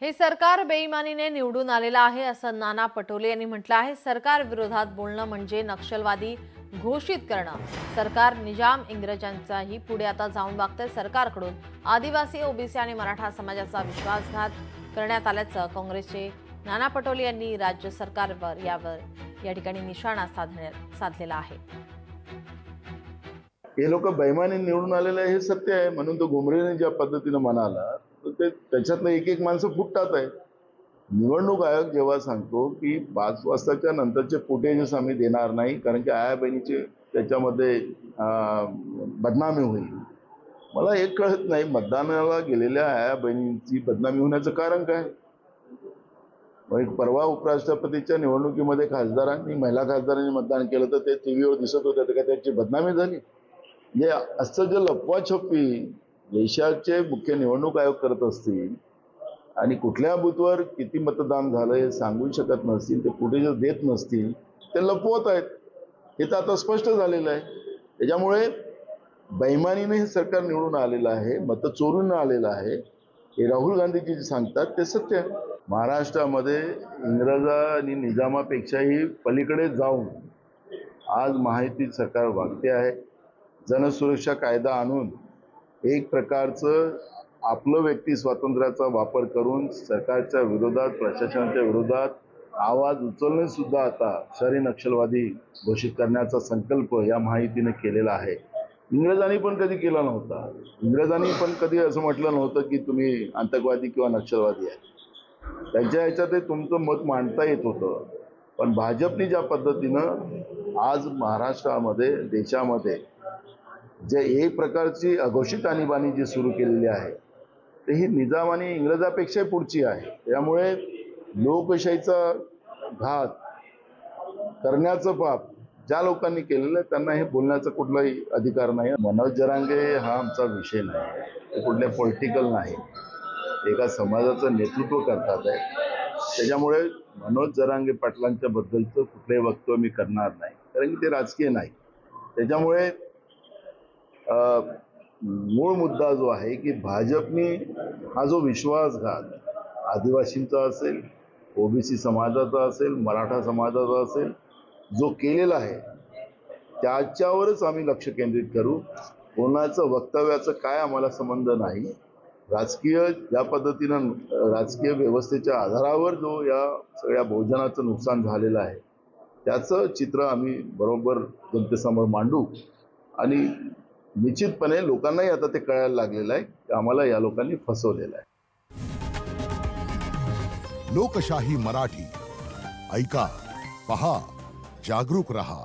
हे सरकार बेईमानीने निवडून आलेलं आहे असं नाना पटोले यांनी म्हटलं आहे। सरकार विरोधात बोलणं म्हणजे नक्षलवादी घोषित करणं। सरकार निजाम इंग्रजांचाही पुढे आता जाऊन वागतंय। सरकारकडून आदिवासी, ओबीसी आणि मराठा समाजाचा विश्वासघात करण्यात आल्याचं काँग्रेसचे नाना पटोले यांनी राज्य सरकारवर या ठिकाणी निशाणा साधलेला आहे। हे लोक बेईमानी निवडून आलेले आहे हे सत्य आहे, म्हणून तो घुमरेने ज्या पद्धतीने म्हणाला तर ते त्याच्यातलं एक एक माणसं फुटतात आहे। निवडणूक आयोग जेव्हा सांगतो की 5 वाजताच्या नंतरचे फुटेजेस आम्ही देणार नाही कारण की आया बहिणीचे त्याच्यामध्ये बदनामी होईल, मला एक कळत नाही मतदानाला गेलेल्या आया बहिणींची बदनामी होण्याचं कारण काय। परवा उपराष्ट्रपतीच्या निवडणुकीमध्ये खासदारांनी महिला खासदारांनी मतदान केलं तर ते टीव्हीवर दिसत होते, तर काय त्याची बदनामी झाली? म्हणजे असं जे लपवाछपवी देशाचे मुख्य निवडणूक आयोग करत असतील आणि कुठल्या बूथवर किती मतदान झालं हे सांगू शकत नसतील, ते फुटेज देत नसतील, ते लपवत आहेत, हे तर आता स्पष्ट झालेलं आहे। त्याच्यामुळे बेईमानीने हे सरकार निवडून आलेलं आहे, मत चोरून आलेलं आहे, हे राहुल गांधीजी जे सांगतात ते सत्य आहे। महाराष्ट्रामध्ये इंग्रजा आणि निजामापेक्षाही पलीकडे जाऊन आज महायुती सरकार वागते आहे। जनसुरक्षा कायदा आणून एक प्रकारचं आपलं व्यक्ती स्वातंत्र्याचा वापर करून सरकारच्या विरोधात, प्रशासनाच्या विरोधात आवाज उचलणे सुद्धा आता शहरी नक्षलवादी घोषित करण्याचा संकल्प या महायुतीने केलेला आहे। इंग्रजांनी पण कधी केला नव्हता। इंग्रजांनी पण कधी असं म्हटलं नव्हतं की तुम्ही आतंकवादी किंवा नक्षलवादी आहे। त्यांच्या ह्याच्यात तुमचं मत मांडता येत होतं, पण भाजपने ज्या पद्धतीनं आज महाराष्ट्रामध्ये, देशामध्ये जे एक प्रकारची अघोषित आणीबाणी जी सुरू केलेली आहे ते ही निजाम आणि इंग्रजापेक्षा पुढची आहे। त्यामुळे लोकशाहीचा घात करण्याचं पाप ज्या लोकांनी केलेलं आहे त्यांना हे बोलण्याचा कुठलाही अधिकार नाही। मनोज जरांगे हा आमचा विषय नाही, ते कुठले पॉलिटिकल नाही, एका समाजाचं नेतृत्व करतात आहे। त्याच्यामुळे मनोज जरांगे पाटलांच्या बद्दलचं कुठलंही वक्तव्य मी करणार नाही, कारण की ते राजकीय नाही। त्याच्यामुळे मूळ मुद्दा जो आहे की भाजपने हा जो विश्वासघात आदिवासींचा असेल, ओबीसी समाजाचा असेल, मराठा समाजाचा असेल जो केलेला आहे त्याच्यावरच आम्ही लक्ष केंद्रित करू। कोणाचं वक्तव्याचं काय आम्हाला संबंध नाही। राजकीय ज्या पद्धतीनं राजकीय व्यवस्थेच्या आधारावर जो या सगळ्या बहुजनाचं नुकसान झालेलं आहे त्याचं चित्र आम्ही बरोबर जनतेसमोर मांडू आणि निश्चितपणे लोकांनाही आता ते कळायला लागलेलं आहे की आम्हाला या लोकांनी फसवलेलं आहे। लोकशाही मराठी ऐका, पहा, जागरूक रहा।